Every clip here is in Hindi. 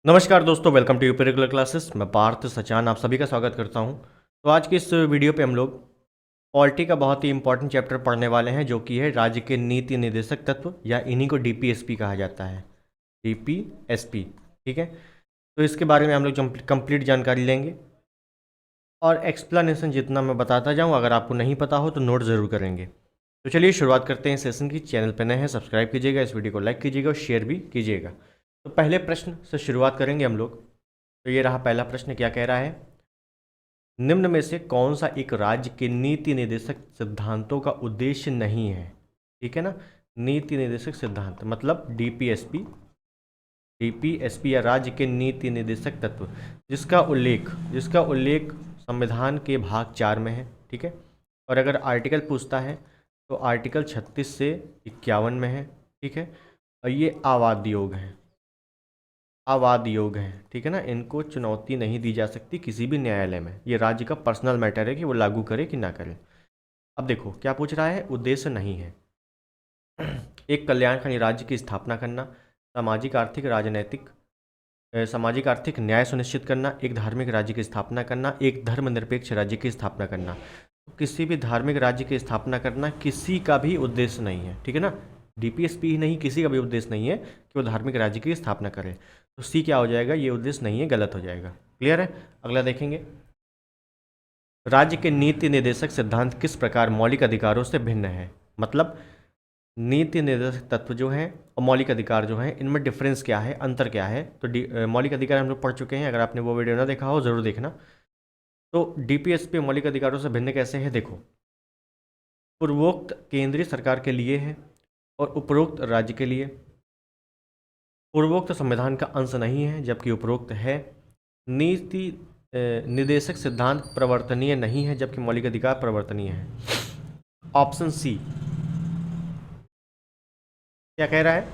नमस्कार दोस्तों, welcome to UP regular classes. मैं पार्थ सचान आप सभी का स्वागत करता हूं। तो आज की इस वीडियो पे हम लोग पॉलिटी का बहुत ही इंपॉर्टेंट चैप्टर पढ़ने वाले हैं, जो कि है राज्य के नीति निर्देशक तत्व, या इन्हीं को डीपीएसपी कहा जाता है। डीपीएसपी, ठीक है। तो इसके बारे में हम लोग कंप्लीट जानकारी लेंगे और एक्सप्लेनेशन जितना मैं बताता जाऊँ, अगर आपको नहीं पता हो तो नोट ज़रूर करेंगे। तो चलिए शुरुआत करते हैं सेशन की। चैनल पर नए हैं, सब्सक्राइब कीजिएगा, इस वीडियो को लाइक कीजिएगा और शेयर भी कीजिएगा। तो पहले प्रश्न से शुरुआत करेंगे हम लोग। तो ये रहा पहला प्रश्न, क्या कह रहा है? निम्न में से कौन सा एक राज्य के नीति निर्देशक सिद्धांतों का उद्देश्य नहीं है? ठीक है ना। नीति निर्देशक सिद्धांत मतलब डीपीएसपी। डीपीएसपी या राज्य के नीति निर्देशक तत्व जिसका उल्लेख संविधान के भाग 4 में है, ठीक है। और अगर आर्टिकल पूछता है तो आर्टिकल 36 से 51 में है, ठीक है। और ये आवाद योग है, आवाद योग है, ठीक है ना। इनको चुनौती नहीं दी जा सकती किसी भी न्यायालय में। ये राज्य का पर्सनल मैटर है कि वो लागू करे कि ना करे। अब देखो क्या पूछ रहा है, उद्देश्य नहीं है। एक कल्याणकारी राज्य की स्थापना करना, सामाजिक आर्थिक न्याय सुनिश्चित करना, एक धार्मिक राज्य की स्थापना करना, एक धर्मनिरपेक्ष राज्य की स्थापना करना। तो किसी भी धार्मिक राज्य की स्थापना करना किसी का भी उद्देश्य नहीं है, ठीक है ना। डीपीएसपी ही नहीं, किसी का भी उद्देश्य नहीं है कि वो धार्मिक राज्य की स्थापना करे। तो सी क्या हो जाएगा, ये उद्देश्य नहीं है, गलत हो जाएगा। क्लियर है। अगला देखेंगे, राज्य के नीति निर्देशक सिद्धांत किस प्रकार मौलिक अधिकारों से भिन्न है? मतलब नीति निर्देशक तत्व जो हैं और मौलिक अधिकार जो हैं, इनमें डिफरेंस क्या है, अंतर क्या है? तो मौलिक अधिकार हम लोग पढ़ चुके हैं, अगर आपने वो वीडियो ना देखा हो ज़रूर देखना। तो डीपीएसपी मौलिक अधिकारों से भिन्न कैसे है, देखो। पूर्वोक्त केंद्रीय सरकार के लिए है और उपरोक्त राज्य के लिए। पूर्वोक्त संविधान का अंश नहीं है जबकि उपरोक्त है। नीति निर्देशक सिद्धांत प्रवर्तनीय नहीं है जबकि मौलिक अधिकार प्रवर्तनीय है। ऑप्शन सी क्या कह रहा है,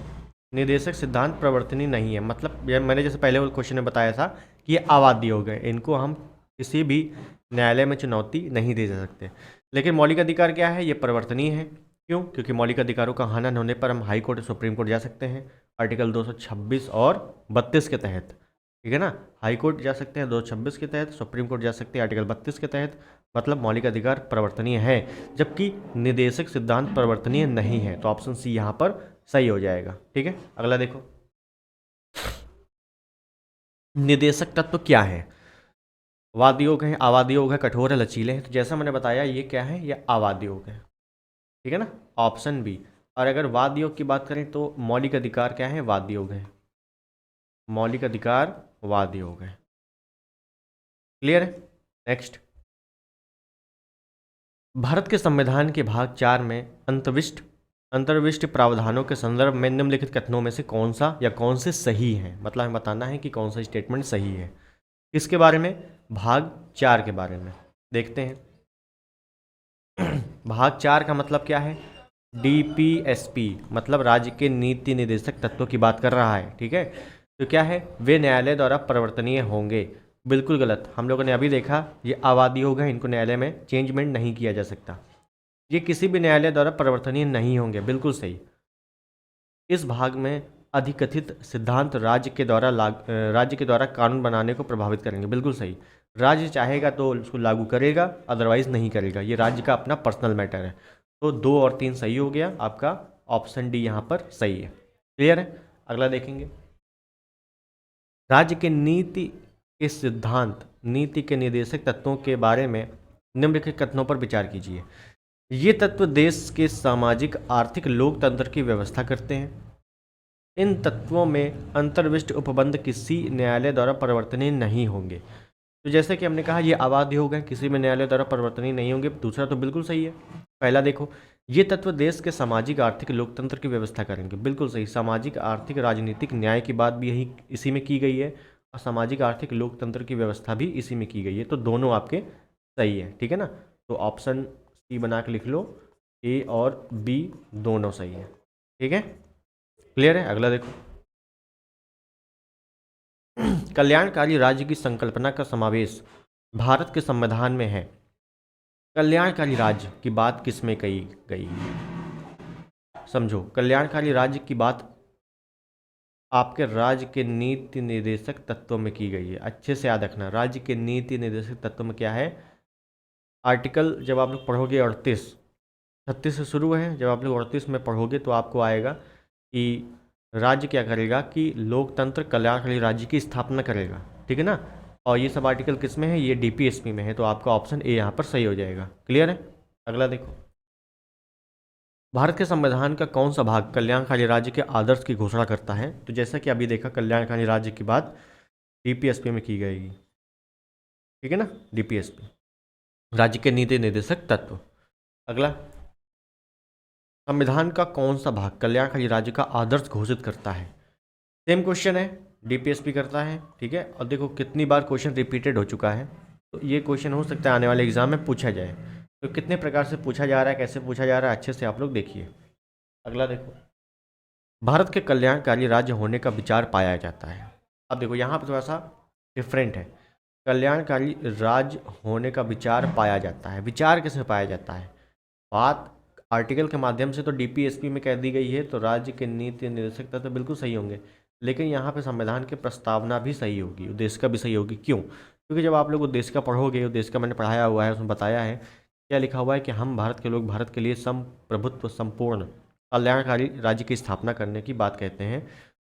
निर्देशक सिद्धांत प्रवर्तनीय नहीं है। मतलब ये मैंने जैसे पहले क्वेश्चन में बताया था कि ये आवादी हो गए, इनको हम किसी भी न्यायालय में चुनौती नहीं दे सकते। लेकिन मौलिक अधिकार क्या है, ये परिवर्तनीय है। क्यों? क्योंकि मौलिक अधिकारों का हनन होने पर हम हाई कोर्ट सुप्रीम कोर्ट जा सकते हैं, आर्टिकल 226 और 32 के तहत, ठीक है ना। हाई कोर्ट जा सकते हैं 226 के तहत, सुप्रीम कोर्ट जा सकते हैं आर्टिकल 32 के तहत। मतलब मौलिक अधिकार परिवर्तनीय है जबकि निर्देशक सिद्धांत परिवर्तनीय नहीं है। तो ऑप्शन सी यहाँ पर सही हो जाएगा, ठीक है। अगला देखो, निर्देशक तत्व क्या है? वाद योग है, आवाद योग है, कठोर है, लचीले हैं। तो जैसा मैंने बताया ये क्या है, ये आवाद योग है, ठीक है ना। Option B. और अगर वाद योग की बात करें तो मौलिक अधिकार क्या है, वाद योग है। मौलिक अधिकार वाद योग है। क्लियर है। नेक्स्ट, भारत के संविधान के भाग 4 में अंतर्विष्ट प्रावधानों के संदर्भ में निम्नलिखित कथनों में से कौन सा या कौन से सही है? मतलब हमें बताना है कि कौन सा स्टेटमेंट सही है। किसके बारे में? भाग 4 के बारे में। देखते हैं। भाग 4 का मतलब क्या है? डीपीएसपी मतलब राज्य के नीति निर्देशक तत्वों की बात कर रहा है, ठीक है। तो क्या है, वे न्यायालय द्वारा परिवर्तनीय होंगे। बिल्कुल गलत। हम लोगों ने अभी देखा ये आवादी होगा, इनको न्यायालय में चेंजमेंट नहीं किया जा सकता। ये किसी भी न्यायालय द्वारा परिवर्तनीय नहीं होंगे, बिल्कुल सही। इस भाग में अधिकथित सिद्धांत राज्य के द्वारा कानून बनाने को प्रभावित करेंगे, बिल्कुल सही। राज्य चाहेगा तो उसको लागू करेगा, अदरवाइज नहीं करेगा। ये राज्य का अपना पर्सनल मैटर है। तो 2 और 3 सही हो गया आपका, ऑप्शन डी यहाँ पर सही है। क्लियर है। अगला देखेंगे, राज्य के नीति के निर्देशक तत्वों के बारे में निम्नलिखित कथनों पर विचार कीजिए। ये तत्व देश के सामाजिक आर्थिक लोकतंत्र की व्यवस्था करते हैं। इन तत्वों में अंतर्विष्ट उपबंध किसी न्यायालय द्वारा परिवर्तनीय नहीं होंगे। तो जैसे कि हमने कहा ये आवादी हो गए, किसी भी न्यायालय द्वारा परिवर्तनीय नहीं होंगे। दूसरा तो बिल्कुल सही है। पहला देखो, ये तत्व देश के सामाजिक आर्थिक लोकतंत्र की व्यवस्था करेंगे, बिल्कुल सही। सामाजिक आर्थिक राजनीतिक न्याय की बात भी इसी में की गई है और सामाजिक आर्थिक लोकतंत्र की व्यवस्था भी इसी में की गई है। तो दोनों आपके सही है, ठीक है ना। तो ऑप्शन सी बना के लिख लो, ए और बी दोनों सही है, ठीक है। क्लियर है। अगला देखो, कल्याणकारी राज्य की संकल्पना का समावेश भारत के संविधान में है। कल्याणकारी राज्य की बात किस में कही गई? समझो, कल्याणकारी राज्य की बात आपके राज्य के नीति निर्देशक तत्वों में की गई है। अच्छे से याद रखना, राज्य के नीति निर्देशक तत्वों में क्या है। आर्टिकल जब आप लोग पढ़ोगे 38, 36 से शुरू है, जब आप लोग 38 में पढ़ोगे तो आपको आएगा कि राज्य क्या करेगा कि लोकतंत्र कल्याणकारी राज्य की स्थापना करेगा, ठीक है ना। और ये सब आर्टिकल किस में है, ये डीपीएसपी में है, तो आपका ऑप्शन ए यहाँ पर सही हो जाएगा। क्लियर है। अगला देखो, भारत के संविधान का कौन सा भाग कल्याणकारी राज्य के आदर्श की घोषणा करता है। तो जैसा कि अभी देखा, कल्याणकारी राज्य की बात डीपीएसपी में की गई, ठीक है ना। डीपीएसपी राज्य के नीति निर्देशक तत्व। अगला, संविधान का कौन सा भाग कल्याणकारी राज्य का आदर्श घोषित करता है। सेम क्वेश्चन है, डीपीएसपी करता है, ठीक है। और देखो कितनी बार क्वेश्चन रिपीटेड हो चुका है, तो ये क्वेश्चन हो सकता है आने वाले एग्जाम में पूछा जाए। तो कितने प्रकार से पूछा जा रहा है, कैसे पूछा जा रहा है, अच्छे से आप लोग देखिए। अगला देखो, भारत के कल्याणकारी राज्य होने का विचार पाया जाता है। अब देखो यहाँ पर थोड़ा सा डिफरेंट है, कल्याणकारी राज्य होने का विचार पाया जाता है। विचार किसमें पाया जाता है, बात आर्टिकल के माध्यम से तो डीपीएसपी में कह दी गई है, तो राज्य के नीति निर्देशक तत्व बिल्कुल सही होंगे। लेकिन यहाँ पे संविधान की प्रस्तावना भी सही होगी, उद्देश्य का भी सही होगी। क्यों, क्योंकि जब आप लोग उद्देश्य का पढ़ोगे, उद्देश्य का मैंने पढ़ाया हुआ है, उसमें बताया है क्या लिखा हुआ है कि हम भारत के लोग भारत के लिए संप्रभुत्व संपूर्ण कल्याणकारी राज्य की स्थापना करने की बात कहते हैं।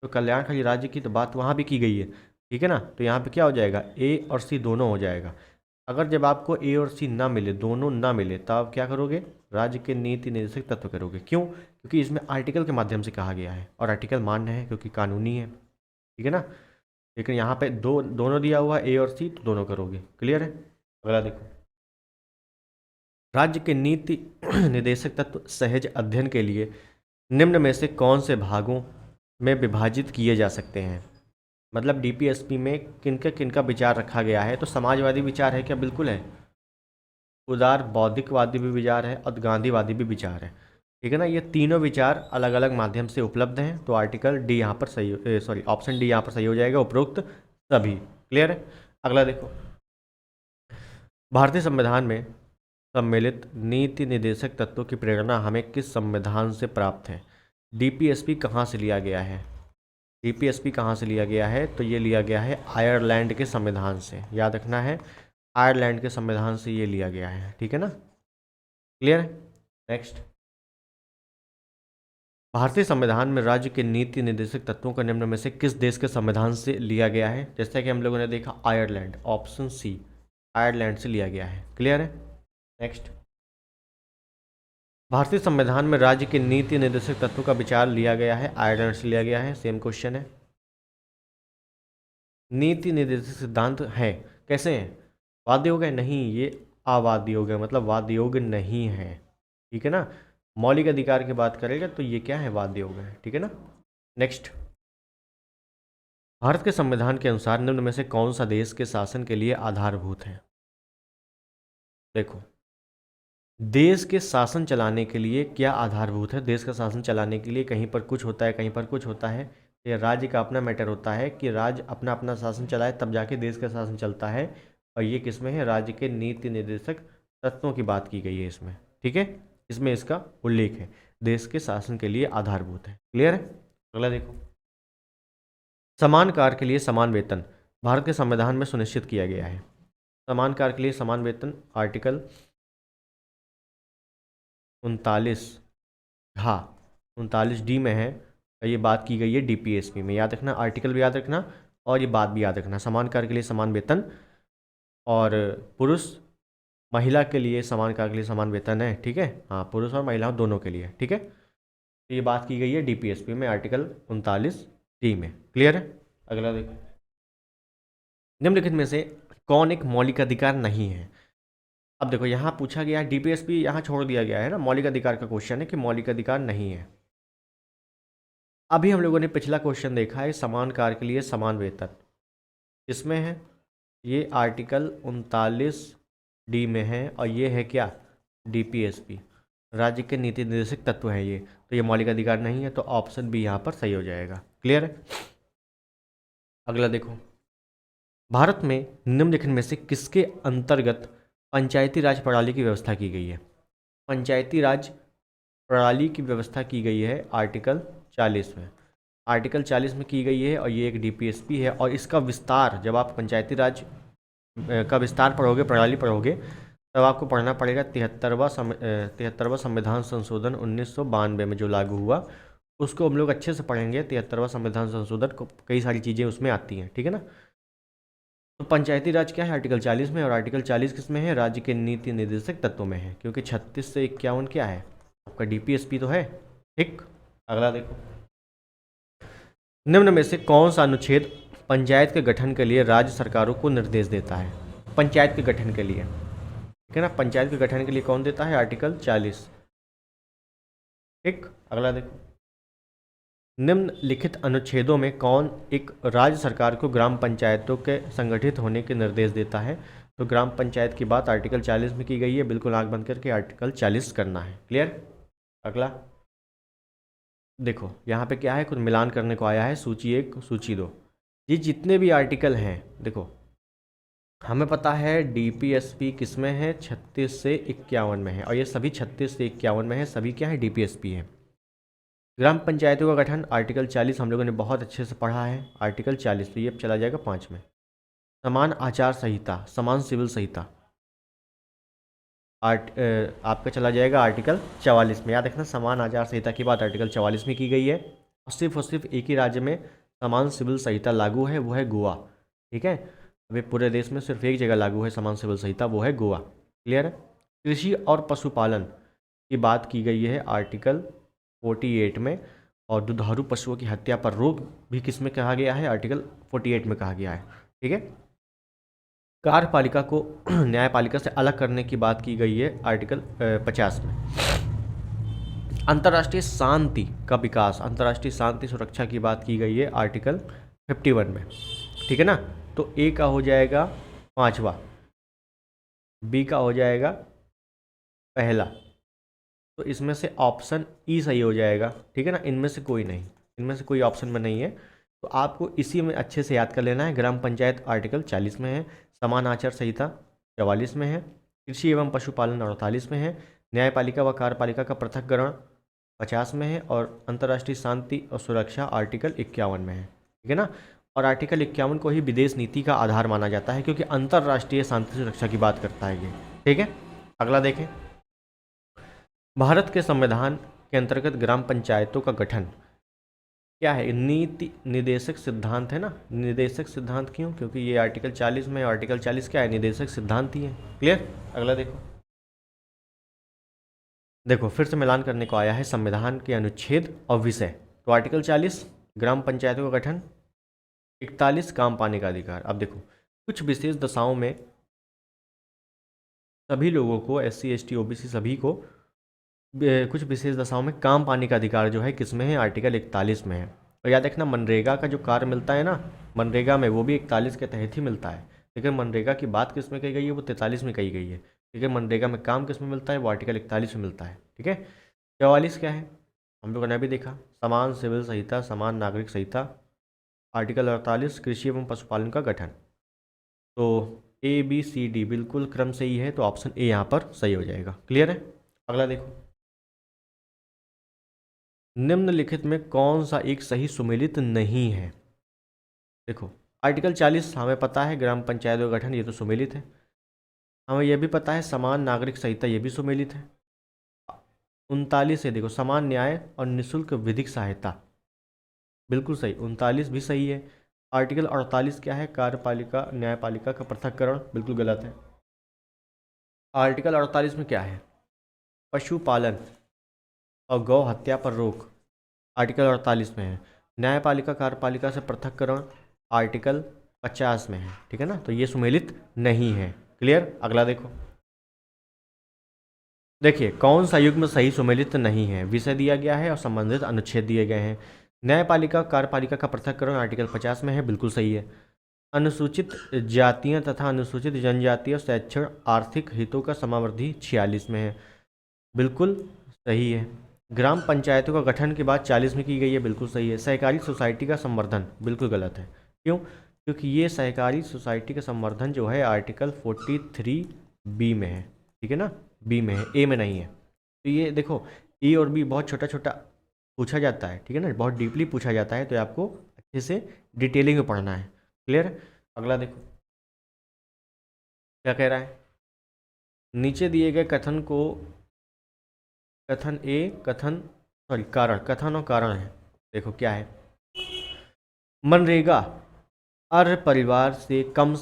तो कल्याणकारी राज्य की तो बात वहाँ भी की गई है, ठीक है ना। तो यहाँ पे क्या हो जाएगा, ए और सी दोनों हो जाएगा। अगर जब आपको ए और सी ना मिले, दोनों ना मिले, तब आप क्या करोगे, राज्य के नीति निर्देशक तत्व करोगे। क्यों, क्योंकि इसमें आर्टिकल के माध्यम से कहा गया है और आर्टिकल मान्य है क्योंकि कानूनी है, ठीक है ना। लेकिन यहाँ पे दोनों दिया हुआ है, ए और सी, तो दोनों करोगे। क्लियर है। अगला देखो, राज्य के नीति निर्देशक तत्व सहज अध्ययन के लिए निम्न में से कौन से भागों में विभाजित किए जा सकते हैं। मतलब डीपीएसपी में किनका विचार रखा गया है। तो समाजवादी विचार है क्या, बिल्कुल है। उदार बौद्धिकवादी भी विचार है और गांधीवादी भी विचार है, ठीक है ना। ये तीनों विचार अलग अलग माध्यम से उपलब्ध हैं। तो आर्टिकल डी यहाँ पर सही, ऑप्शन डी यहाँ पर सही हो जाएगा, उपरोक्त सभी। क्लियर है। अगला देखो, भारतीय संविधान में सम्मिलित नीति निर्देशक तत्वों की प्रेरणा हमें किस संविधान से प्राप्त है। डीपीएसपी कहाँ से लिया गया है, डीपीएसपी कहाँ से लिया गया है, तो ये लिया गया है आयरलैंड के संविधान से। याद रखना है, आयरलैंड के संविधान से ये लिया गया है, ठीक है ना। क्लियर है। नेक्स्ट, भारतीय संविधान में राज्य के नीति निर्देशक तत्वों का निम्न में से किस देश के संविधान से लिया गया है। जैसा कि हम लोगों ने देखा आयरलैंड, ऑप्शन सी, आयरलैंड से लिया गया है। क्लियर है। नेक्स्ट, भारतीय संविधान में राज्य के नीति निर्देशक तत्वों का विचार लिया गया है, आयरलैंड से लिया गया है। सेम क्वेश्चन है। नीति निर्देशक सिद्धांत है, कैसे हैं, वाद्य योग है, नहीं ये अवाद्य योग है, मतलब वाद्य योग नहीं है, ठीक है ना। मौलिक अधिकार की बात करेगा तो ये क्या है, वाद्य योग है, ठीक है ना। नेक्स्ट, भारत के संविधान के अनुसार निम्न में से कौन सा देश के शासन के लिए आधारभूत है। देखो, देश के शासन चलाने के लिए क्या आधारभूत है। देश का शासन चलाने के लिए कहीं पर कुछ होता है, कहीं पर कुछ होता है। ये राज्य का अपना मैटर होता है कि राज्य अपना अपना शासन चलाए, तब जाके देश का शासन चलता है। और ये किसमें है, राज्य के नीति निर्देशक तत्वों की बात की गई है इसमें, ठीक है। इसमें इसका उल्लेख है, देश के शासन के लिए आधारभूत है। क्लियर है। अगला देखो, समान कार्य के लिए समान वेतन भारत के संविधान में सुनिश्चित किया गया है। समान कार्य के लिए समान वेतन आर्टिकल 39, हाँ 39D में है। ये बात की गई है डीपीएसपी में। याद रखना, आर्टिकल भी याद रखना और ये बात भी याद रखना। समान कार्य के लिए समान वेतन, और पुरुष महिला के लिए समान कार्य के लिए समान वेतन है, ठीक है। हाँ, पुरुष और महिलाओं दोनों के लिए, ठीक है। तो ये बात की गई है डीपीएसपी में, आर्टिकल 39D में। क्लियर है। अगला देखो, निम्नलिखित में से कौन एक मौलिक अधिकार नहीं है। अब देखो यहाँ पूछा गया है, डीपीएसपी यहाँ छोड़ दिया गया है ना, मौलिक अधिकार का क्वेश्चन है कि मौलिक अधिकार नहीं है। अभी हम लोगों ने पिछला क्वेश्चन देखा है, समान कार्य के लिए समान वेतन, इसमें है ये आर्टिकल 39D में है, और ये है क्या, डीपीएसपी, राज्य के नीति निर्देशक तत्व है ये। तो ये मौलिक अधिकार नहीं है, तो ऑप्शन बी यहाँ पर सही हो जाएगा। क्लियर है। अगला देखो, भारत में निम्नलिखित में से किसके अंतर्गत पंचायती राज प्रणाली की व्यवस्था की गई है। पंचायती राज प्रणाली की व्यवस्था की गई है आर्टिकल 40 में। आर्टिकल 40 में की गई है और ये एक डीपीएसपी है। और इसका विस्तार जब आप पंचायती राज का विस्तार पढ़ोगे, प्रणाली पढ़ोगे, तब आपको पढ़ना पड़ेगा 73वां संविधान संशोधन 1992 में जो लागू हुआ, उसको हम लोग अच्छे से पढ़ेंगे। 73वां संविधान संशोधन को कई सारी चीज़ें उसमें आती हैं, ठीक है ना। तो पंचायती राज क्या है आर्टिकल 40 में, और आर्टिकल 40 किस में है? राज्य के नीति निर्देशक तत्वों में है, क्योंकि 36 से 51 क्या है? आपका डीपीएसपी तो है, ठीक। अगला देखो, निम्न में से कौन सा अनुच्छेद पंचायत के गठन के लिए राज्य सरकारों को निर्देश देता है? पंचायत के गठन के लिए, ठीक है ना, पंचायत के गठन के लिए कौन देता है? आर्टिकल 40, ठीक। अगला देखो, निम्नलिखित अनुच्छेदों में कौन एक राज्य सरकार को ग्राम पंचायतों के संगठित होने के निर्देश देता है? तो ग्राम पंचायत की बात आर्टिकल 40 में की गई है, बिल्कुल आंख बंद करके आर्टिकल 40 करना है, क्लियर। अगला देखो, यहाँ पे क्या है, कुछ मिलान करने को आया है, सूची 1 सूची 2, ये जितने भी आर्टिकल हैं, देखो हमें पता है डीपीएसपी किस में है? 36 से 51 में है, और ये सभी 36 से 51 में है, सभी क्या है? डीपीएसपी है। ग्राम पंचायतों का गठन आर्टिकल 40 हम लोगों ने बहुत अच्छे से पढ़ा है, आर्टिकल 40, तो ये अब चला जाएगा 5 में। समान आचार संहिता, समान सिविल संहिता आपका चला जाएगा आर्टिकल 44 में। याद रखना, समान आचार संहिता की बात आर्टिकल 44 में की गई है, और सिर्फ एक ही राज्य में समान सिविल संहिता लागू है, वो है गोवा, ठीक है। अभी पूरे देश में सिर्फ एक जगह लागू है समान सिविल संहिता, वो है गोवा, क्लियर है। कृषि और पशुपालन की बात की गई है आर्टिकल 48 में, और दुधारू पशुओं की हत्या पर रोक भी किस में कहा गया है? आर्टिकल 48 में कहा गया है, ठीक है। कार्यपालिका को न्यायपालिका से अलग करने की बात की गई है आर्टिकल 50 में। अंतर्राष्ट्रीय शांति का विकास, अंतर्राष्ट्रीय शांति सुरक्षा की बात की गई है आर्टिकल 51 में, ठीक है ना। तो ए का हो जाएगा 5वां, बी का हो जाएगा पहला, तो इसमें से ऑप्शन ई सही हो जाएगा, ठीक है ना। इनमें से कोई नहीं, इनमें से कोई ऑप्शन में नहीं है, तो आपको इसी में अच्छे से याद कर लेना है। ग्राम पंचायत आर्टिकल 40 में है, समान आचार संहिता 44 में है, कृषि एवं पशुपालन 48 में है, न्यायपालिका व कार्यपालिका का पृथककरण 50 में है, और अंतर्राष्ट्रीय शांति और सुरक्षा आर्टिकल 51 में है, ठीक है ना। और आर्टिकल 51 को ही विदेश नीति का आधार माना जाता है, क्योंकि अंतर्राष्ट्रीय शांति सुरक्षा की बात करता है ये, ठीक है। अगला देखें, भारत के संविधान के अंतर्गत ग्राम पंचायतों का गठन क्या है? नीति निर्देशक सिद्धांत है ना। निर्देशक सिद्धांत क्यों? क्योंकि ये आर्टिकल 40 में, आर्टिकल 40 क्या है? निर्देशक सिद्धांत ही है, क्लियर। अगला देखो, देखो फिर से मिलान करने को आया है संविधान के अनुच्छेद और विषय। तो आर्टिकल 40 ग्राम पंचायतों का गठन, 41 काम पाने का अधिकार। अब देखो, कुछ विशेष दशाओं में सभी लोगों को, SC ST OBC सभी को कुछ विशेष दशाओं में काम पाने का अधिकार जो है किस में है? आर्टिकल 41 में है। और याद रखना, मनरेगा का जो कार्य मिलता है ना, मनरेगा में, वो भी 41 के तहत ही मिलता है, लेकिन मनरेगा की बात किस में कही गई है? वो 43 में कही गई है, ठीक है। मनरेगा में काम किस में मिलता है? वो आर्टिकल 41 में मिलता है, ठीक है। 44 क्या है? हम लोगों ने अभी देखा, समान सिविल संहिता, समान नागरिक संहिता। आर्टिकल 48 कृषि एवं पशुपालन का गठन। तो ABCD बिल्कुल क्रम सही है, तो ऑप्शन ए यहाँ पर सही हो जाएगा, क्लियर है। अगला देखो, निम्नलिखित में कौन सा एक सही सुमेलित नहीं है? देखो, आर्टिकल 40 हमें पता है ग्राम पंचायतों का गठन, ये तो सुमेलित है। हमें यह भी पता है समान नागरिक संहिता, ये भी सुमेलित है। 39 है, देखो समान न्याय और निःशुल्क विधिक सहायता, बिल्कुल सही, 39 भी सही है। आर्टिकल 48 क्या है? कार्यपालिका न्यायपालिका का पृथक्करण, बिल्कुल गलत है। आर्टिकल 48 में क्या है? पशुपालन और गौ हत्या पर रोक, आर्टिकल 48 में है। न्यायपालिका कार्यपालिका से पृथक्करण आर्टिकल 50 में है, ठीक है ना। तो ये सुमेलित नहीं है, क्लियर। अगला देखो, देखिए कौन सा युग्म सही सुमेलित नहीं है? विषय दिया गया है और संबंधित अनुच्छेद दिए गए हैं। न्यायपालिका कार्यपालिका का पृथक्करण आर्टिकल 50 में है, बिल्कुल सही है। अनुसूचित जातियां तथा अनुसूचित जनजातीय शैक्षण आर्थिक हितों का समावृद्धि 46 में है, बिल्कुल सही है। ग्राम पंचायतों का गठन की बात 40 में की गई है, बिल्कुल सही है। सहकारी सोसाइटी का संवर्धन, बिल्कुल गलत है। क्यों? क्योंकि ये सहकारी सोसाइटी का संवर्धन जो है आर्टिकल 43B में है, ठीक है ना, बी में है, ए में नहीं है। तो ये देखो, ए और बी बहुत छोटा छोटा पूछा जाता है, ठीक है ना, बहुत डीपली पूछा जाता है, तो आपको अच्छे से डिटेलिंग में पढ़ना है। क्लियर। अगला देखो क्या कह रहा है। नीचे दिए गए कथन को, कथन ए, कथन सॉरी कारण, कथन और कारण है। देखो क्या है। मनरेगा अर्ह परिवार से कम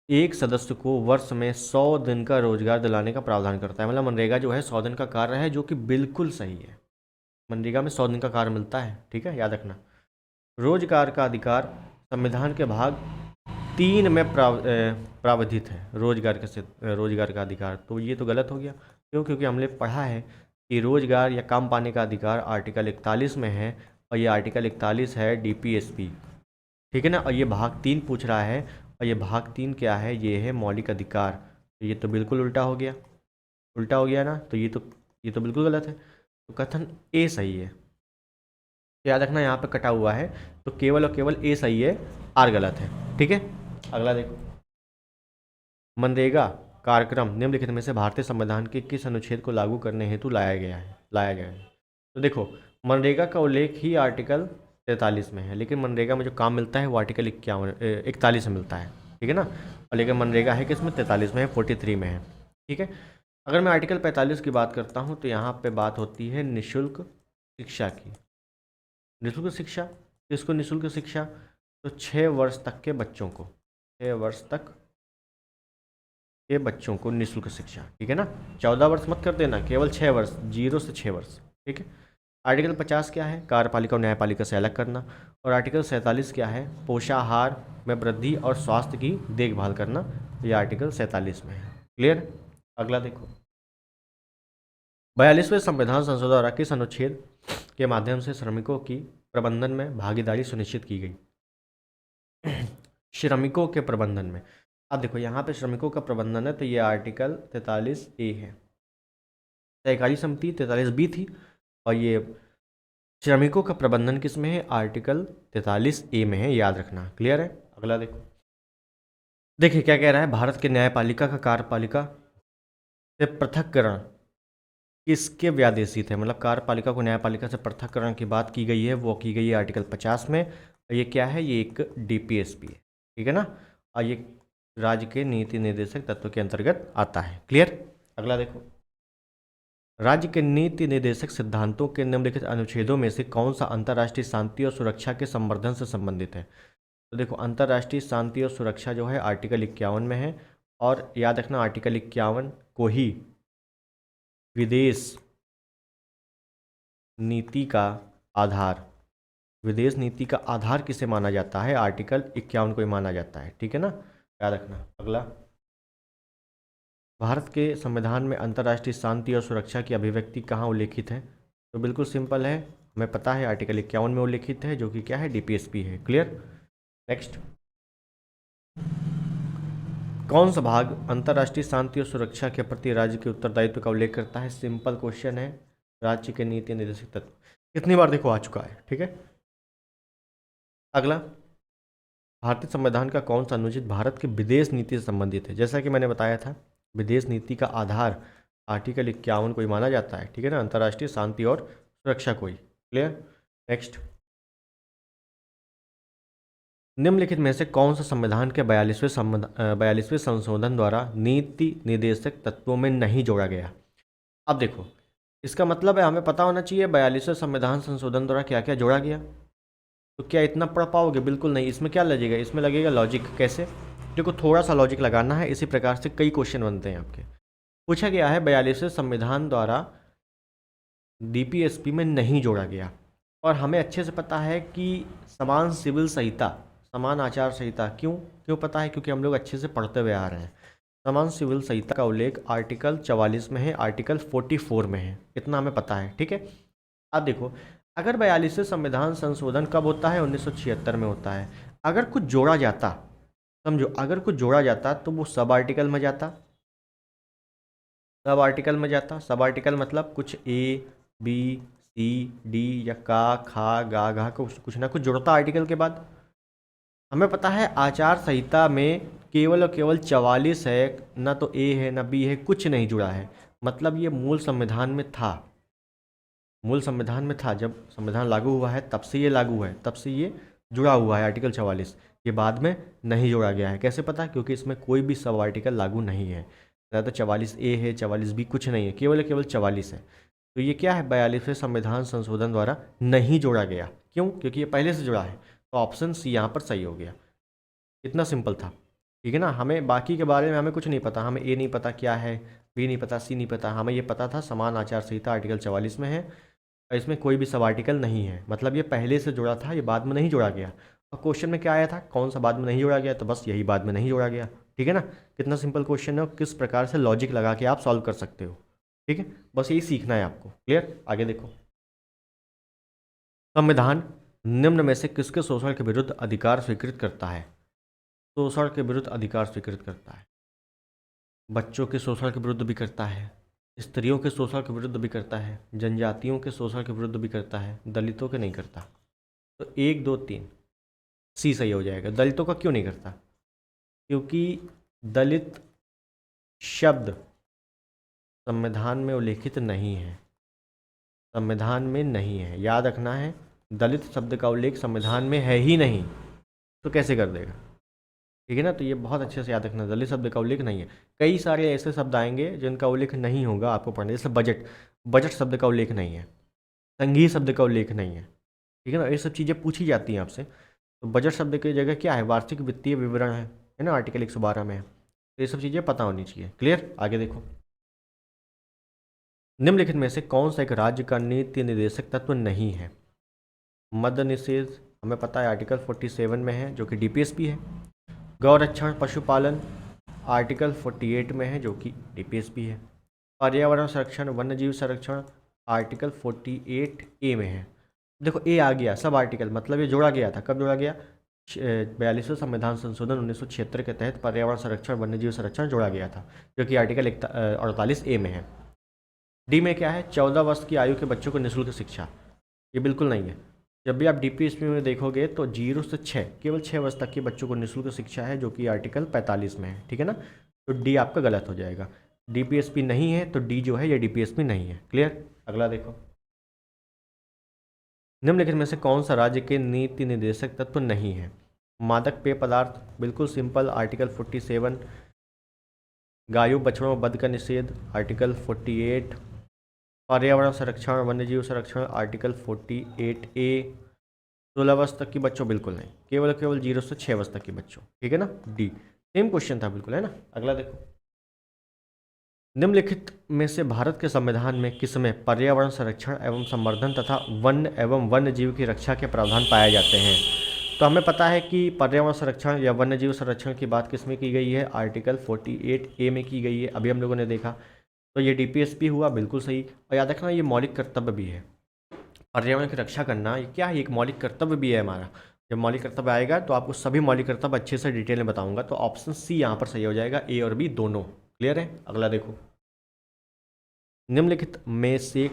एक सदस्य को वर्ष में 100 दिन का रोजगार दिलाने का प्रावधान करता है। मतलब मनरेगा जो है 100 दिन का कार्य है, जो कि बिल्कुल सही है। मनरेगा में 100 दिन का कार्य मिलता है, ठीक है, याद रखना। रोजगार का अधिकार संविधान के भाग 3 में प्रावधानित है। रोजगार का अधिकार, तो ये तो गलत हो गया। क्यों? क्योंकि हमने पढ़ा है कि रोजगार या काम पाने का अधिकार आर्टिकल 41 में है, और ये आर्टिकल 41 है डीपीएसपी, ठीक है ना। और ये भाग 3 पूछ रहा है, और ये भाग 3 क्या है? ये है मौलिक अधिकार। तो ये तो बिल्कुल उल्टा हो गया, उल्टा हो गया ना, तो ये तो बिल्कुल गलत है। तो कथन ए सही है, याद रखना, यहाँ पे कटा हुआ है, तो केवल और केवल ए सही है, आर गलत है, ठीक है। अगला देखो। मनरेगा कार्यक्रम निम्नलिखित में से भारतीय संविधान के किस अनुच्छेद को लागू करने हेतु लाया गया है। तो देखो, मनरेगा का उल्लेख ही आर्टिकल 43 में है, लेकिन मनरेगा में जो काम मिलता है वो आर्टिकल 41 में मिलता है, ठीक है ना। और लेकिन मनरेगा है किस में? 43 में है, 43 में है, ठीक है। अगर मैं आर्टिकल 45 की बात करता हूँ, तो यहाँ पे बात होती है निःशुल्क शिक्षा की। निःशुल्क शिक्षा, किसको निःशुल्क शिक्षा? तो 6 वर्ष तक के बच्चों को, 6 वर्ष तक के बच्चों को निःशुल्क शिक्षा, ठीक है ना। 14 वर्ष मत कर देना, केवल 6 वर्ष, 0 से 6 वर्ष, ठीक है। आर्टिकल 50 क्या है? कार्यपालिका और न्यायपालिका से अलग करना। और आर्टिकल 47 क्या है? पोषाहार में वृद्धि और स्वास्थ्य की देखभाल करना। ये आर्टिकल 47 में है। क्लियर। अगला देखो। 42वें संविधान संशोधन द्वारा किस अनुच्छेद के माध्यम से श्रमिकों की प्रबंधन में भागीदारी सुनिश्चित की गई? श्रमिकों के प्रबंधन में, अब देखो यहाँ पे श्रमिकों का प्रबंधन है, तो ये आर्टिकल 43A है। सहकारी समिति 43B थी, और ये श्रमिकों का प्रबंधन किस में है? आर्टिकल 43A में है, याद रखना। क्लियर है। अगला देखो। देखिए क्या कह रहा है। भारत के न्यायपालिका का कार्यपालिका से पृथककरण किसके व्यादेशित है? मतलब कार्यपालिका को न्यायपालिका से पृथककरण की बात की गई है, वो की गई है आर्टिकल 50 में। और ये क्या है? ये एक डीपीएसपी है, ठीक है ना। और ये राज्य के नीति निर्देशक तत्व के अंतर्गत आता है। क्लियर। अगला देखो। राज्य के नीति निर्देशक सिद्धांतों के निम्नलिखित अनुच्छेदों में से कौन सा अंतर्राष्ट्रीय शांति और सुरक्षा के संवर्धन से संबंधित है? तो देखो, अंतर्राष्ट्रीय शांति और सुरक्षा जो है आर्टिकल 51 में है, और याद रखना आर्टिकल 51 को ही विदेश नीति का आधार, विदेश नीति का आधार किसे माना जाता है? आर्टिकल 51 को ही माना जाता है, ठीक है ना, याद रखना। अगला। भारत के संविधान में अंतर्राष्ट्रीय शांति और सुरक्षा की अभिव्यक्ति कहाँ उल्लेखित है? तो बिल्कुल सिंपल है, हमें पता है आर्टिकल 51 में उल्लेखित है, जो कि क्या है? डीपीएसपी है। क्लियर। नेक्स्ट। कौन सा भाग अंतर्राष्ट्रीय शांति और सुरक्षा के प्रति राज्य के उत्तरदायित्व का उल्लेख करता है? सिंपल क्वेश्चन है, राज्य के नीति निर्देशक तत्व। कितनी बार देखो आ चुका है, ठीक है। अगला। भारतीय संविधान का कौन सा अनुच्छेद भारत के विदेश नीति से संबंधित है? जैसा कि मैंने बताया था, विदेश नीति का आधार आर्टिकल 51 को ही माना जाता है, ठीक है ना, अंतर्राष्ट्रीय शांति और सुरक्षा को ही। क्लियर। नेक्स्ट। निम्नलिखित में से कौन सा संविधान के 42वें संशोधन द्वारा नीति निर्देशक तत्वों में नहीं जोड़ा गया? अब देखो, इसका मतलब है हमें पता होना चाहिए 42वें संविधान संशोधन द्वारा क्या क्या जोड़ा गया। तो क्या इतना पढ़ पाओगे? बिल्कुल नहीं। इसमें क्या लगेगा? इसमें लगेगा लॉजिक। कैसे? देखो, थोड़ा सा लॉजिक लगाना है, इसी प्रकार से कई क्वेश्चन बनते हैं आपके। पूछा गया है 42वें संविधान द्वारा डीपीएसपी में नहीं जोड़ा गया, और हमें अच्छे से पता है कि समान सिविल संहिता, समान आचार संहिता, क्यों पता है? क्योंकि हम लोग अच्छे से पढ़ते हुए आ रहे हैं। समान सिविल संहिता का उल्लेख आर्टिकल 44 में है, आर्टिकल 44 में है, इतना हमें पता है, ठीक है। अब देखो, अगर 42वें संविधान संशोधन कब होता है? 1976 में होता है। अगर कुछ जोड़ा जाता, समझो, अगर कुछ जोड़ा जाता तो वो सब आर्टिकल में जाता, सब आर्टिकल में जाता। सब आर्टिकल मतलब कुछ ए बी सी डी या का खा गा घा कुछ ना कुछ जुड़ता आर्टिकल के बाद। हमें पता है आचार संहिता में केवल और केवल 44 है, ना तो ए है ना बी है, कुछ नहीं जुड़ा है, मतलब ये मूल संविधान में था। मूल संविधान में था, जब संविधान लागू हुआ है तब से ये लागू है, तब से ये जुड़ा हुआ है आर्टिकल 44। ये बाद में नहीं जोड़ा गया है। कैसे पता? क्योंकि इसमें कोई भी सब आर्टिकल लागू नहीं है, ना तो 44A है, 44B कुछ नहीं है, केवल 44 है। तो ये क्या है? 42वें संविधान संशोधन द्वारा नहीं जोड़ा गया। क्यों? क्योंकि ये पहले से जुड़ा है। तो ऑप्शन सी यहाँ पर सही हो गया। इतना सिंपल था, ठीक है ना। हमें बाकी के बारे में हमें कुछ नहीं पता, हमें ए नहीं पता क्या है, बी नहीं पता, सी नहीं पता, हमें ये पता था समान आचार संहिता आर्टिकल 44 में है और इसमें कोई भी सब आर्टिकल नहीं है, मतलब ये पहले से जुड़ा था, ये बाद में नहीं जोड़ा गया। और क्वेश्चन में क्या आया था? कौन सा बाद में नहीं जोड़ा गया? तो बस यही बाद में नहीं जोड़ा गया, ठीक है ना। कितना सिंपल क्वेश्चन है और किस प्रकार से लॉजिक लगा के आप सॉल्व कर सकते हो, ठीक है। बस यही सीखना है आपको। क्लियर? आगे देखो। संविधान निम्न में से किसके शोषण के विरुद्ध अधिकार स्वीकृत करता है? शोषण के विरुद्ध अधिकार स्वीकृत करता है। बच्चों के शोषण के विरुद्ध भी करता है, स्त्रियों के शोषण के विरुद्ध भी करता है, जनजातियों के शोषण के विरुद्ध भी करता है, दलितों के नहीं करता। तो 1 2 3 सी सही हो जाएगा। दलितों का क्यों नहीं करता? क्योंकि दलित शब्द संविधान में उल्लेखित नहीं है, संविधान में नहीं है, याद रखना है। दलित शब्द का उल्लेख संविधान में है ही नहीं, तो कैसे कर देगा, ठीक है ना। तो ये बहुत अच्छे से याद रखना, दलित शब्द का उल्लेख नहीं है। कई सारे ऐसे शब्द आएंगे जिनका उल्लेख नहीं होगा आपको पढ़ने, जैसे बजट, बजट शब्द का उल्लेख नहीं है, संघीय शब्द का उल्लेख नहीं है, ठीक है ना। ये सब चीज़ें पूछी जाती हैं आपसे। तो बजट शब्द की जगह क्या है? वार्षिक वित्तीय विवरण है ना, आर्टिकल 112 में है। तो ये सब चीज़ें पता होनी चाहिए। क्लियर? आगे देखो। निम्नलिखित में से कौन सा एक राज्य का नीति निर्देशक तत्व नहीं है? मद्य निषेध हमें पता है आर्टिकल 47 में है, जो कि डीपीएसपी है। गौरक्षण पशुपालन आर्टिकल 48 में है, जो कि डीपीएसपी है। पर्यावरण संरक्षण वन्यजीव संरक्षण आर्टिकल 48A में है। देखो ए आ गया सब आर्टिकल, मतलब ये जोड़ा गया था। कब जोड़ा गया? 42वें संविधान संशोधन 1976 के तहत पर्यावरण संरक्षण वन्यजीव संरक्षण जोड़ा गया था, जो कि आर्टिकल 48A में है। डी में क्या है? 14 वर्ष की आयु के बच्चों को निःशुल्क शिक्षा, ये बिल्कुल नहीं है। जब भी आप डीपीएसपी में देखोगे तो 0 से 6 केवल 6 वर्ष तक के बच्चों को निःशुल्क शिक्षा है, जो कि आर्टिकल 45 में है, ठीक है ना। तो डी आपका गलत हो जाएगा। डीपीएसपी नहीं है तो डी जो है ये डीपीएसपी नहीं है। क्लियर? अगला देखो। निम्नलिखित में से कौन सा राज्य के नीति निर्देशक तत्व नहीं है? मादक पेय पदार्थ, बिल्कुल सिंपल, आर्टिकल 47। गायों बछड़ों वध का निषेध, आर्टिकल 48। पर्यावरण संरक्षण वन्यजीव संरक्षण, आर्टिकल 48A। 16 वर्ष तक के बच्चों, बिल्कुल नहीं, केवल 0 से 6 वर्ष तक के बच्चों, ठीक है ना। डी सेम क्वेश्चन था बिल्कुल, है ना। अगला देखो। निम्नलिखित में से भारत के संविधान में किसमें पर्यावरण संरक्षण एवं संवर्धन तथा वन्य एवं वन्य जीव की रक्षा के प्रावधान पाए जाते हैं? तो हमें पता है कि पर्यावरण संरक्षण या वन्य जीव संरक्षण की बात किसमें की गई है? आर्टिकल 48A में की गई है, अभी हम लोगों ने देखा। तो ये डीपीएसपी हुआ, बिल्कुल सही। और याद रखना ये मौलिक कर्तव्य भी है, पर्यावरण की रक्षा करना ये क्या है? एक मौलिक कर्तव्य भी है हमारा। जब मौलिक कर्तव्य आएगा तो आपको सभी मौलिक कर्तव्य अच्छे से डिटेल में बताऊंगा। तो ऑप्शन सी यहाँ पर सही हो जाएगा, ए और बी दोनों। क्लियर है? अगला देखो। निम्नलिखित में से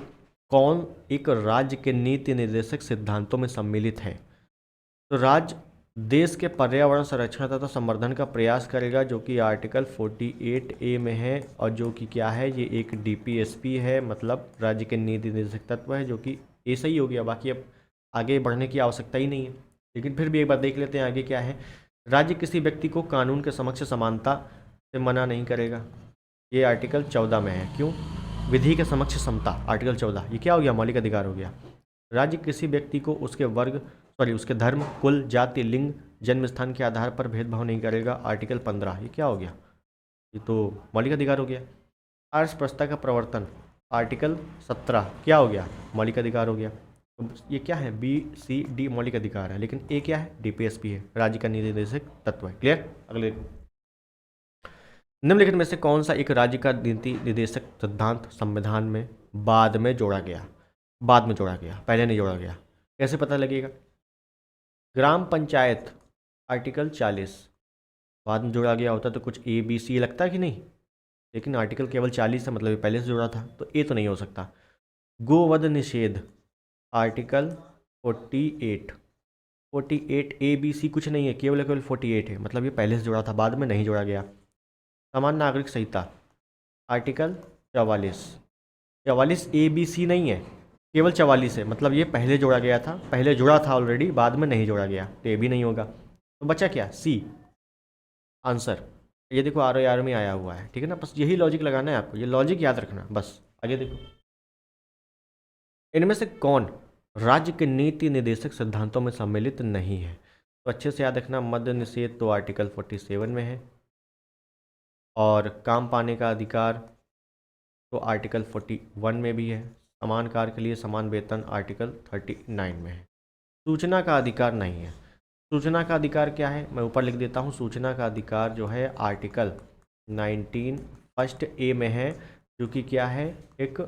कौन एक राज्य के नीति निर्देशक सिद्धांतों में सम्मिलित है? तो राज्य देश के पर्यावरण संरक्षण तथा संवर्धन का प्रयास करेगा, जो कि आर्टिकल 48A में है, और जो कि क्या है? ये एक डीपीएसपी है, मतलब राज्य के नीति निर्देशक तत्व है, जो कि ए सही हो गया। बाकी अब आगे बढ़ने की आवश्यकता ही नहीं है, लेकिन फिर भी एक बार देख लेते हैं आगे क्या है। राज्य किसी व्यक्ति को कानून के समक्ष समानता से मना नहीं करेगा, ये आर्टिकल 14 में है। क्यों? विधि के समक्ष समता, आर्टिकल 14, ये क्या हो गया? मौलिक अधिकार हो गया। राज्य किसी व्यक्ति को उसके धर्म, कुल, जाति, लिंग, जन्म स्थान के आधार पर भेदभाव नहीं करेगा, आर्टिकल 15, ये क्या हो गया? ये तो मौलिक अधिकार हो गया। आर्य प्रस्ता का प्रवर्तन, आर्टिकल 17, क्या हो गया? मौलिक अधिकार हो गया। तो ये क्या है? बी सी डी मौलिक अधिकार है, लेकिन ए क्या है? डीपीएसपी है, राज्य का निर्देशक तत्व है। क्लियर? अगले। निम्नलिखित में से कौन सा एक राज्य का नीति निर्देशक सिद्धांत संविधान में बाद में जोड़ा गया? बाद में जोड़ा गया, पहले नहीं जोड़ा गया। कैसे पता लगेगा? ग्राम पंचायत, आर्टिकल 40, बाद में जोड़ा गया होता तो कुछ ए बी सी लगता है कि नहीं, लेकिन आर्टिकल केवल 40 है, मतलब ये पहले से जोड़ा था, तो ए तो नहीं हो सकता। गोवध निषेध, आर्टिकल 48 ए बी सी कुछ नहीं है, केवल 48 है, मतलब ये पहले से जोड़ा था, बाद में नहीं जोड़ा गया। सामान्य नागरिक संहिता, आर्टिकल 44 ए बी सी नहीं है, केवल 44 है, मतलब ये पहले जोड़ा गया था, पहले जुड़ा था ऑलरेडी, बाद में नहीं जोड़ा गया, तो ये भी नहीं होगा। तो बचा क्या, सी आंसर। ये देखो आर ओ आर में आया हुआ है, ठीक है ना, बस यही लॉजिक लगाना है आपको, ये लॉजिक याद रखना बस। आगे देखो, इनमें से कौन राज्य के नीति निर्देशक सिद्धांतों में सम्मिलित नहीं है? तो अच्छे से याद रखना, मद्य निषेध तो आर्टिकल 47 में है, और काम पाने का अधिकार तो आर्टिकल 41 में भी है, समान कार्य के लिए समान वेतन आर्टिकल 39 में है। सूचना का अधिकार नहीं है। सूचना का अधिकार क्या है, मैं ऊपर लिख देता हूँ। सूचना का अधिकार जो है आर्टिकल 19 फर्स्ट ए में है, जो कि क्या है, एक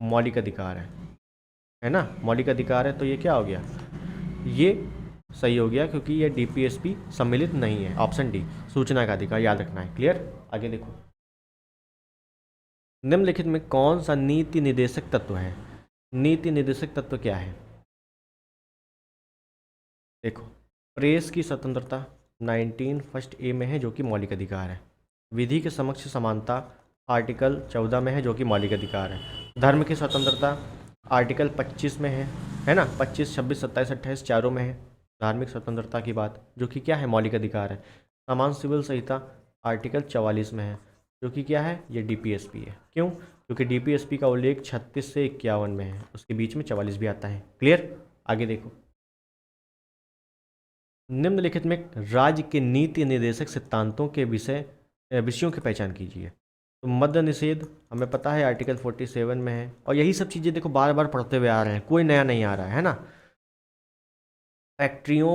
मौलिक अधिकार है ना, मौलिक अधिकार है। तो ये क्या हो गया, ये सही हो गया, क्योंकि ये डीपीएसपी सम्मिलित नहीं है। ऑप्शन डी सूचना का अधिकार याद रखना है। क्लियर? आगे देखो, निम्नलिखित में कौन सा नीति निर्देशक तत्व है? नीति निर्देशक तत्व क्या है? देखो, प्रेस की स्वतंत्रता 19 फर्स्ट ए में है, जो कि मौलिक अधिकार है। विधि के समक्ष समानता आर्टिकल 14 में है, जो कि मौलिक अधिकार है। धर्म की स्वतंत्रता आर्टिकल 25 में है ना, 25, 26, 27, 28 चारों में है धार्मिक स्वतंत्रता की बात, जो कि क्या है, मौलिक अधिकार है। समान सिविल संहिता आर्टिकल 44 में है, जो कि क्या है, ये डीपीएसपी है। क्यों? क्योंकि डीपीएसपी का उल्लेख 36 से 51 में है, उसके बीच में 44 भी आता है। क्लियर? आगे देखो, निम्नलिखित में राज्य के नीति निर्देशक सिद्धांतों के विषयों की पहचान कीजिए। तो मद्य निषेध हमें पता है आर्टिकल 47 में है, और यही सब चीज़ें देखो बार बार पढ़ते हुए आ रहे हैं, कोई नया नहीं आ रहा है ना। फैक्ट्रियों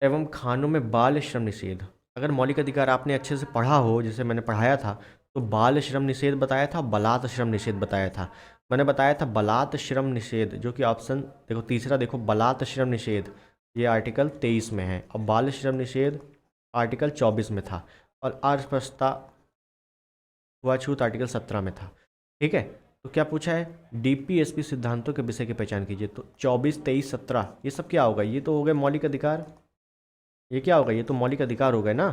एवं खानों में बाल श्रम निषेध, अगर मौलिक अधिकार आपने अच्छे से पढ़ा हो, जैसे मैंने पढ़ाया था, तो बाल श्रम निषेध बताया था, बलात् श्रम निषेध बताया था। मैंने बताया था बलात् श्रम निषेध, जो कि ऑप्शन देखो तीसरा, देखो बलात् श्रम निषेध ये आर्टिकल 23 में है, और बाल श्रम निषेध आर्टिकल 24 में था, और अस्पृश्यता छूआछूत आर्टिकल 17 में था। ठीक है, तो क्या पूछा है, डीपीएसपी सिद्धांतों के विषय की पहचान कीजिए। तो 24, 23, 17 ये सब क्या होगा, ये तो हो गए मौलिक अधिकार। ये क्या होगा, ये तो मौलिक अधिकार हो गए ना।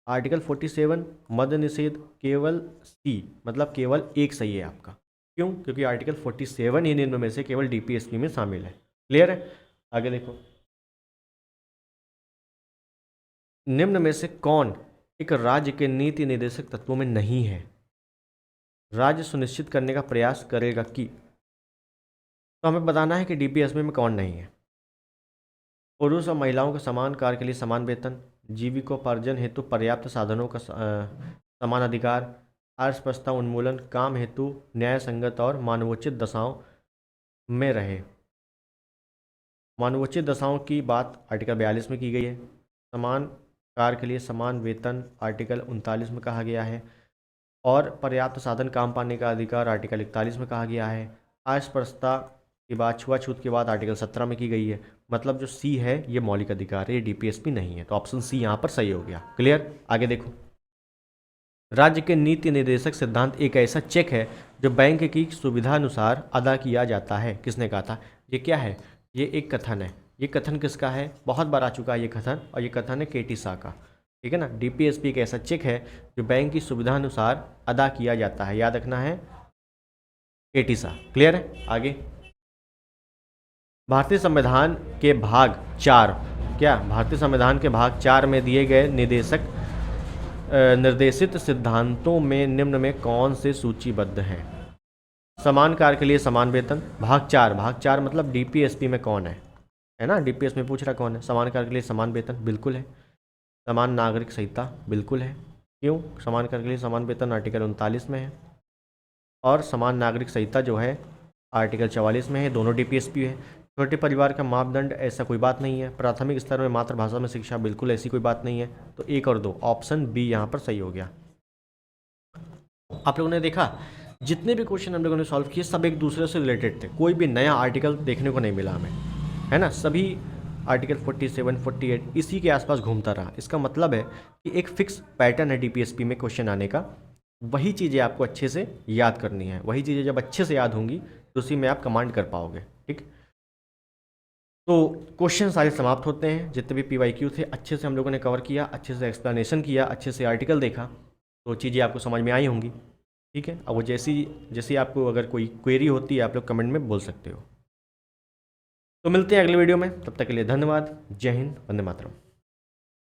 आर्टिकल 47 मद्य निषेध केवल सी, मतलब केवल एक सही है आपका। क्यों? क्योंकि आर्टिकल 47 ही निम्न में से केवल डीपीएसपी में शामिल है। क्लियर है? आगे देखो, निम्न में से कौन एक राज्य के नीति निर्देशक तत्वों में नहीं है? राज्य सुनिश्चित करने का प्रयास करेगा कि, तो हमें बताना है कि डीपीएसपी में कौन नहीं है। पुरुष और महिलाओं के समान कार्य के लिए समान वेतन, जीविकोपार्जन हेतु पर्याप्त साधनों का समान अधिकार, अस्पृश्यता उन्मूलन, काम हेतु न्याय संगत और मानवोचित दशाओं में रहे। मानवोचित दशाओं की बात आर्टिकल 42 में की गई है। समान कार्य के लिए समान वेतन आर्टिकल 39 में कहा गया है, और पर्याप्त साधन काम पाने का अधिकार आर्टिकल 41 में कहा गया है। अस्पृश्यता की बात छुआछूत की बात आर्टिकल 17 में की गई है। मतलब जो सी है ये मौलिक अधिकार है, ये डीपीएसपी नहीं है, तो ऑप्शन सी यहाँ पर सही हो गया। क्लियर? आगे देखो, राज्य के नीति निर्देशक सिद्धांत एक ऐसा चेक है जो बैंक की सुविधा अनुसार अदा किया जाता है। किसने कहा था? ये क्या है? ये एक कथन है। ये कथन किसका है? बहुत बार आ चुका है ये कथन, और ये कथन है केटी शाह का। ठीक है ना, डीपीएसपी एक ऐसा चेक है जो बैंक की सुविधा अनुसार अदा किया जाता है, याद रखना है, केटी शाह। क्लियर है? आगे, भारतीय संविधान के भाग 4, क्या भारतीय संविधान के भाग 4 में दिए गए निर्देशित सिद्धांतों में निम्न में कौन से सूचीबद्ध हैं? समान कार्य के लिए समान वेतन, भाग 4, भाग 4 मतलब डीपीएसपी में कौन है ना, डीपीएसपी में पूछ रहा कौन है। समान कार्य के लिए समान वेतन बिल्कुल है। समान नागरिक संहिता बिल्कुल है। क्यों? समान कार्य के लिए समान वेतन आर्टिकल 39 में है, और समान नागरिक संहिता जो है आर्टिकल 44 में है, दोनों डीपीएसपी है। छोटे परिवार का मापदंड ऐसा कोई बात नहीं है। प्राथमिक स्तर में मातृभाषा में शिक्षा बिल्कुल ऐसी कोई बात नहीं है। तो 1 और 2 ऑप्शन बी यहाँ पर सही हो गया। आप लोगों ने देखा जितने भी क्वेश्चन हम लोगों ने सॉल्व किए सब एक दूसरे से रिलेटेड थे, कोई भी नया आर्टिकल देखने को नहीं मिला हमें, है ना। सभी आर्टिकल 47, 48 इसी के आसपास घूमता रहा। इसका मतलब है कि एक फिक्स पैटर्न है डीपीएसपी में क्वेश्चन आने का। वही चीज़ें आपको अच्छे से याद करनी है। वही चीज़ें जब अच्छे से याद होंगी तो उसी में आप कमांड कर पाओगे। ठीक, तो क्वेश्चन सारे समाप्त होते हैं। जितने भी पीवाईक्यू थे अच्छे से हम लोगों ने कवर किया, अच्छे से एक्सप्लेनेशन किया, अच्छे से आर्टिकल देखा, तो चीज़ें आपको समझ में आई होंगी। ठीक है, अब वो जैसी जैसी आपको अगर कोई क्वेरी होती है आप लोग कमेंट में बोल सकते हो। तो मिलते हैं अगले वीडियो में, तब तक के लिए धन्यवाद। जय हिंद, वंदे मातरम।